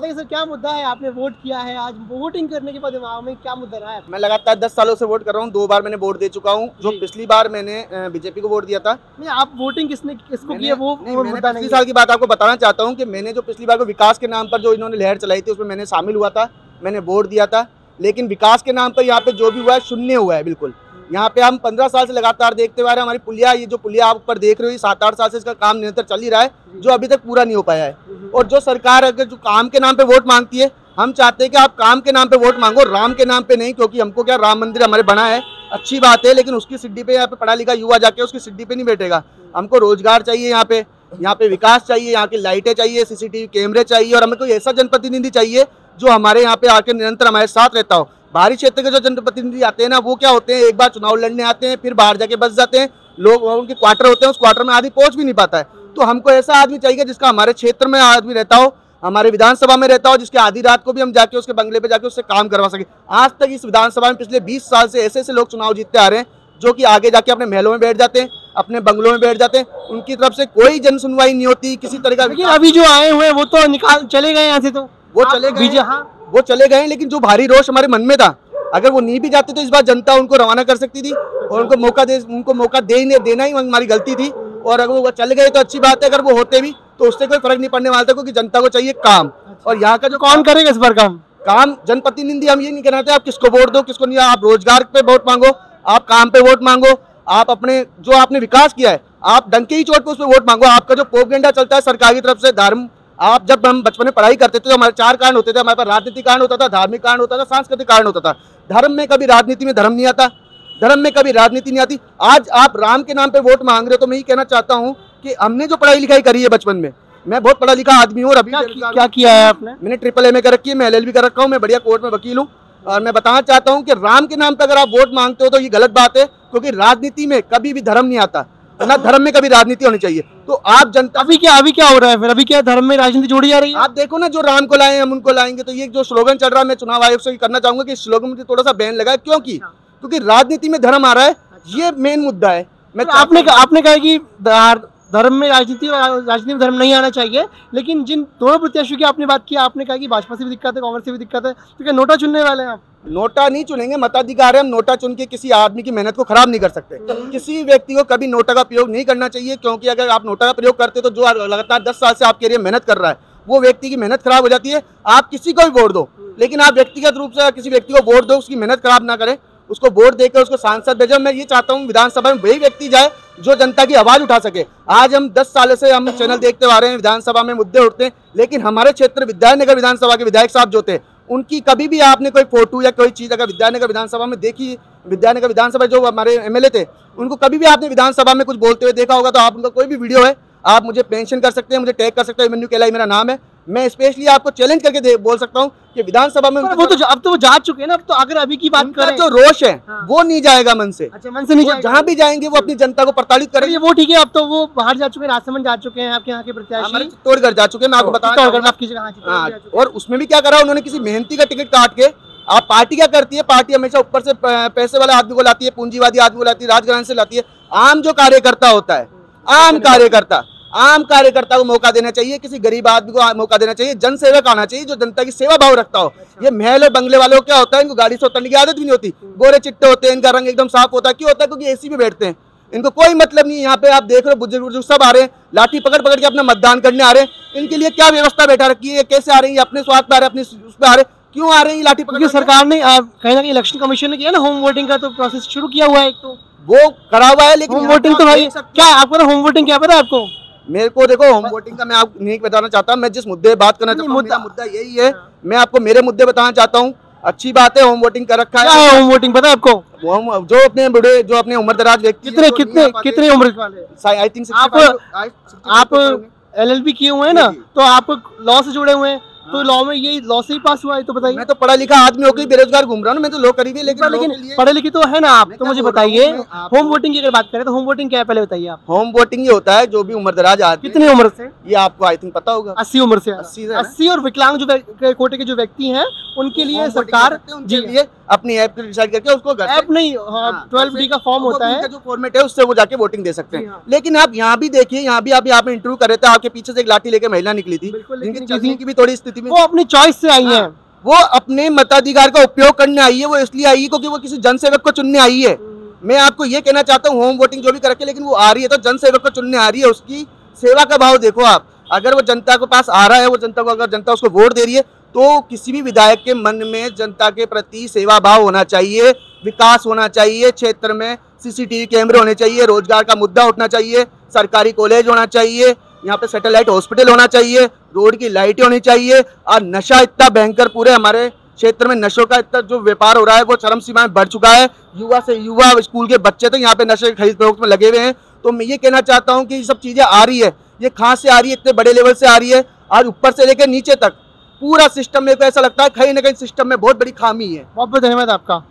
बताइए सर, क्या मुद्दा है? आपने वोट किया है, आज वोटिंग करने के बाद दिमाग में क्या मुद्दा रहा है? मैं लगातार 10 सालों से वोट कर रहा हूँ, 2 बार मैंने वोट दे चुका हूँ। जो पिछली बार मैंने बीजेपी को वोट दिया था। नहीं, आप वोटिंग किसको की है वो मुद्दा नहीं। पिछले साल की बात आपको बताना चाहता हूँ कि मैंने जो पिछली बार को विकास के नाम पर जो इन्होंने लहर चलाई थी उसमें मैंने शामिल हुआ था, मैंने वोट दिया था। लेकिन विकास के नाम पर यहाँ पे जो भी हुआ है शून्य हुआ है बिल्कुल। यहाँ पे हम 15 साल से लगातार देखते हुए आ रहे हैं। हमारी पुलिया, ये जो पुलिया आप ऊपर देख रहे हो, 7-8 साल से इसका काम निरंतर चल ही रहा है, जो अभी तक पूरा नहीं हो पाया है। और जो सरकार अगर जो काम के नाम पे वोट मांगती है, हम चाहते हैं कि आप काम के नाम पे वोट मांगो, राम के नाम पे नहीं। क्योंकि हमको क्या, राम मंदिर हमारे बना है, अच्छी बात है, लेकिन उसकी सिड्डी पे यहाँ पे पढ़ा लिखा युवा जाके उसकी सिड्डी पे नहीं बैठेगा। हमको रोजगार चाहिए, यहाँ पे विकास चाहिए, यहाँ की लाइटें चाहिए, सीसीटीवी कैमरे चाहिए, और हमें कोई ऐसा जनप्रतिनिधि चाहिए जो हमारे यहाँ पे आके निरंतर हमारे साथ रहता हो। बाहरी क्षेत्र के जो जनप्रतिनिधि आते हैं ना, वो क्या होते हैं, एक बार चुनाव लड़ने आते हैं, फिर बाहर जाके बस जाते हैं। लोग, उनके क्वार्टर होते हैं, उस क्वार्टर में आदमी पहुंच भी नहीं पाता है। तो हमको ऐसा आदमी चाहिए जिसका हमारे क्षेत्र में आदमी रहता हो, हमारे विधानसभा में रहता हो, जिसके आधी रात को भी हम जाके उसके बंगले पे जाके उससे काम करवा सके। आज तक इस विधानसभा में पिछले 20 साल से ऐसे ऐसे लोग चुनाव जीतते आ रहे हैं जो कि आगे जाके अपने महलों में बैठ जाते हैं, अपने बंगलों में बैठ जाते हैं। उनकी तरफ से कोई जन सुनवाई नहीं होती किसी तरह का। लेकिन अभी जो आए हुए हैं वो तो निकाल चले गए यहाँ से, तो वो चले गए, लेकिन जो भारी रोष हमारे मन में था, अगर वो नहीं भी जाते तो इस बार जनता उनको रवाना कर सकती थी और उनको मौका देना ही हमारी गलती थी। और अगर वो चले गए तो अच्छी बात है, अगर वो होते भी तो उससे कोई फर्क नहीं पड़ने वाला था, क्योंकि जनता को चाहिए काम। और यहाँ का जो कौन करेगा इस बार काम जनप्रतिनिधि, हम ये नहीं कहना चाहते आप किसको वोट दो किसको नहीं। आप रोजगार पे वोट मांगो, आप काम पे वोट मांगो, आप अपने जो आपने विकास किया है आप डंके ही चोट पे उस पर वोट मांगो। आपका जो प्रोपेगेंडा चलता है सरकार की तरफ से, धर्म, आप जब हम बचपन में पढ़ाई करते थे तो हमारे 4 कारण होते थे। हमारे पास राजनीतिक कारण होता था, धार्मिक कारण होता था, सांस्कृतिक कारण होता था। धर्म में कभी राजनीति में धर्म नहीं आता, धर्म में कभी राजनीति नहीं आती। आज आप राम के नाम पे वोट मांग रहे हो, तो मैं ये कहना चाहता हूँ कि हमने जो पढ़ाई लिखाई करी है बचपन में, मैं बहुत पढ़ा लिखा आदमी हूँ। अभी क्या किया है आपने? मैंने ट्रिपल MA कर रखी है, मैं LLB कर रखा हूँ, मैं बढ़िया कोर्ट में वकील हूँ। और मैं बताना चाहता हूँ कि राम के नाम पे अगर आप वोट मांगते हो तो ये गलत बात है, क्योंकि राजनीति में कभी भी धर्म नहीं आता, ना धर्म में कभी राजनीति होनी चाहिए। तो आप जनता, अभी क्या हो रहा है फिर? अभी क्या धर्म में राजनीति जोड़ी जा रही है? आप देखो ना, जो राम को लाए हम उनको लाएंगे। तो ये जो स्लोगन चल रहा है, मैं चुनाव आयोग से करना चाहूंगा कि स्लोगन में थोड़ा सा बैन लगाए, क्योंकि राजनीति में धर्म आ रहा है, ये मेन मुद्दा है। मैं आपने कहा कि धर्म में राजनीति में धर्म नहीं आना चाहिए, लेकिन जिन दोनों प्रत्याशियों की आपने बात की, आपने कहा कि भाजपा से भी दिक्कत है, कांग्रेस से भी दिक्कत है, तो क्या नोटा चुनने वाले हैं आप? नोटा नहीं चुनेंगे, मताधिकार है। हम नोटा चुन के किसी आदमी की मेहनत को खराब नहीं कर सकते। किसी व्यक्ति को कभी नोटा का प्रयोग नहीं करना चाहिए, क्योंकि अगर आप नोटा का प्रयोग करते तो जो लगातार 10 साल से आपके लिए मेहनत कर रहा है, वो व्यक्ति की मेहनत खराब हो जाती है। आप किसी को भी वोट दो, लेकिन आप व्यक्तिगत रूप से किसी व्यक्ति को वोट दो, उसकी मेहनत खराब ना करें, उसको वोट देकर उसको सांसद भेजो। मैं ये चाहता हूँ विधानसभा में वही व्यक्ति जाए जो जनता की आवाज उठा सके। आज हम 10 साल से हम चैनल देखते आ रहे हैं, विधानसभा में मुद्दे उठते हैं, लेकिन हमारे क्षेत्र विद्यानगर विधानसभा के विधायक साहब जो थे, उनकी कभी भी आपने कोई फोटो या कोई चीज अगर विद्यानगर विधानसभा में देखी, विद्यानगर विधानसभा जो हमारे MLA थे, उनको कभी भी आपने विधानसभा में कुछ बोलते हुए देखा होगा, तो आप उनका कोई भी वीडियो है आप मुझे मेंशन कर सकते हैं, मुझे टैग कर सकते हैं। अभिमन्यु केलाई मेरा नाम है। मैं स्पेशली आपको चैलेंज करके बोल सकता हूँ कि विधानसभा में वो तो अब तो वो जा चुके हैं ना। अब तो अगर अभी की बात करें, जो रोष है वो नहीं जाएगा मन से। अच्छा, मन से नहीं जाएगा। जहाँ भी जाएंगे वो अपनी जनता को प्रताड़ित करेंगे। वो ठीक है, अब तो वो बाहर जा चुके हैं, राजसमंद जा चुके हैं, आपके यहाँ के प्रत्याशी चित्तौड़गढ़ जा चुके हैं। मैं आपको बता, और उसमें भी क्या करा उन्होंने, किसी मेहनती का टिकट काट के। आप पार्टी क्या करती है, पार्टी हमेशा ऊपर से पैसे वाले आदमी को लाती है, पूंजीवादी आदमी को लाती है, राजघराने से लाती है। आम जो कार्यकर्ता होता है, आम कार्यकर्ता को मौका देना चाहिए, किसी गरीब आदमी को मौका देना चाहिए, जन सेवक आना चाहिए जो जनता की सेवा भाव रखता हो। ये महल और बंगले वालों को क्या होता है, इनको गाड़ी से उतरने की आदत भी नहीं होती, गोरे चिट्टे होते हैं, इनका रंग एकदम साफ होता है। क्यों होता है? क्योंकि AC में बैठते हैं, इनको कोई मतलब नहीं है। यहाँ पे आप देख रहे हो बुजुर्ग सब आ रहे हैं, लाठी पकड़ के अपना मतदान करने आ रहे हैं। इनके लिए क्या व्यवस्था बैठा रखी है, कैसे आ रहे हैं, अपने स्वार्थ पे आ रहे हैं, अपने उस पे आ रहे हैं, क्यों आ रहे हैं लाठी पकड़? सरकार ने कहीं ना कहीं इलेक्शन कमीशन ने किया ना, होम वोटिंग का तो प्रोसेस शुरू किया हुआ है, एक तो वो करा हुआ है, लेकिन होम वोटिंग तो भाई क्या आपको ना, होम वोटिंग क्या पता है आपको? मेरे को देखो, होम वोटिंग का मैं आपको नहीं बताना चाहता। मैं जिस मुद्दे बात करना चाहता हूँ, मुद्दा यही है। मैं आपको मेरे मुद्दे बताना चाहता हूँ। अच्छी बात है, होम वोटिंग कर रखा है। होम वोटिंग पता है आपको? जो अपने बूढ़े, जो अपने उम्र दराज व्यक्ति, कितने उम्र वाले, आई थिंक आप LLB किए हुए हैं ना, तो आप लॉ से जुड़े हुए हैं, तो लॉ में यही लॉ से ही पास हुआ है, तो बताइए। मैं तो पढ़ा लिखा आदमी होकर बेरोजगार घूम रहा हूँ। मैं तो लॉ करी हुई, लेकिन पढ़े लिखे तो है ना आप, तो मुझे बताइए होम वोटिंग की अगर बात करें तो होम वोटिंग क्या है, पहले बताइए आप। होम वोटिंग ये होता है, जो भी उम्र दराज आदमी। कितनी उम्र से? ये आपको आई थिंक पता होगा। 80 उम्र से। 80 और विकलांग जो कोटे के जो व्यक्ति हैं, उनके लिए Home voting सरकार कर सकते हैं, उनके लिए अपनी ऐप डिसाइड करके उसको घर ऐप नहीं, हाँ, 12D का फॉर्म होता है, जो फॉर्मेट है उससे वो जाके वोटिंग दे सकते जी हैं। हाँ। लेकिन आप यहाँ भी देखिए, यहाँ भी आप यहाँ पे इंटरव्यू कर रहे थे, आपके पीछे से एक लाठी लेके महिला निकली थी, बिल्कुल, जिनकी लेकिन चलने की भी थोड़ी स्थिति में, वो अपनी चॉइस से आई हाँ, है, वो अपने मताधिकार का उपयोग करने आई है। वो इसलिए आई है क्योंकि वो किसी जनसेवक को चुनने आई है। मैं आपको ये कहना चाहता हूँ, होम वोटिंग जो भी करके, लेकिन वो आ रही है तो जनसेवक को चुनने आ रही है। उसकी सेवा का भाव देखो आप, अगर वो जनता के पास आ रहा है, वो जनता को, अगर जनता उसको वोट दे रही है, तो किसी भी विधायक के मन में जनता के प्रति सेवा भाव होना चाहिए, विकास होना चाहिए, क्षेत्र में सीसीटीवी कैमरे होने चाहिए, रोजगार का मुद्दा उठना चाहिए, सरकारी कॉलेज होना चाहिए, यहाँ पे सैटेलाइट हॉस्पिटल होना चाहिए, रोड की लाइटें होनी चाहिए। और नशा इतना भयंकर पूरे हमारे क्षेत्र में, नशों का इतना जो व्यापार हो रहा है वो चरम सीमा में बढ़ चुका है। युवा से युवा, स्कूल के बच्चे तो यहाँ पे नशे की खरीद फरोख्त में लगे हुए हैं। तो मैं ये कहना चाहता हूँ कि ये सब चीजें आ रही है, ये कहाँ से आ रही है, इतने बड़े लेवल से आ रही है, आज ऊपर से लेकर नीचे तक पूरा सिस्टम, मेरे को ऐसा लगता है कहीं ना कहीं सिस्टम में बहुत बड़ी खामी है। बहुत बहुत धन्यवाद आपका।